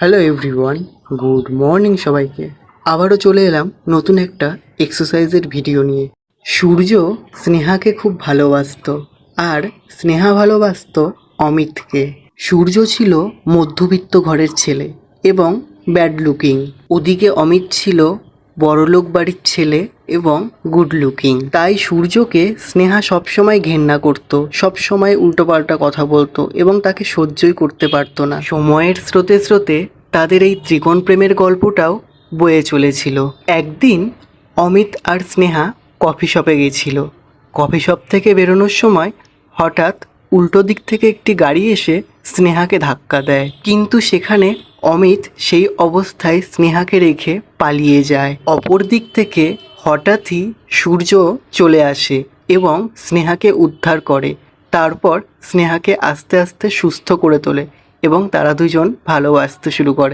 Hello everyone, good morning সবাইকে। আবারও চলে এলাম নতুন একটা এক্সারসাইজের ভিডিও নিয়ে। সূর্য স্নেহাকে খুব ভালোবাসতো, আর স্নেহা ভালোবাসতো অমিতকে। সূর্য ছিল মধ্যবিত্ত ঘরের ছেলে এবং ব্যাড লুকিং। ওদিকে অমিত ছিল বড়লোক বাড়ির ছেলে এবং গুড লুকিং। তাই সূর্যকে স্নেহা সবসময় ঘেন্না করত, সবসময় উল্টোপাল্টা কথা বলতো এবং তাকে সহ্যই করতে পারতো না। সময়ের স্রোতে স্রোতে তাদের এই ত্রিকোণ প্রেমের গল্পটাও বয়ে চলেছিল। একদিন অমিত আর স্নেহা কফি শপে গেছিল। কফি শপ থেকে বেরোনোর সময় হঠাৎ উল্টো দিক থেকে একটি গাড়ি এসে স্নেহাকে ধাক্কা দেয়, কিন্তু সেখানে অমিত সেই অবস্থায় স্নেহাকে রেখে পালিয়ে যায়। অপর দিক থেকে হঠাৎই সূর্য চলে আসে এবং স্নেহাকে উদ্ধার করে। তারপর স্নেহাকে আস্তে আস্তে সুস্থ করে তোলে এবং তারা দুজন ভালোবাসতে শুরু করে।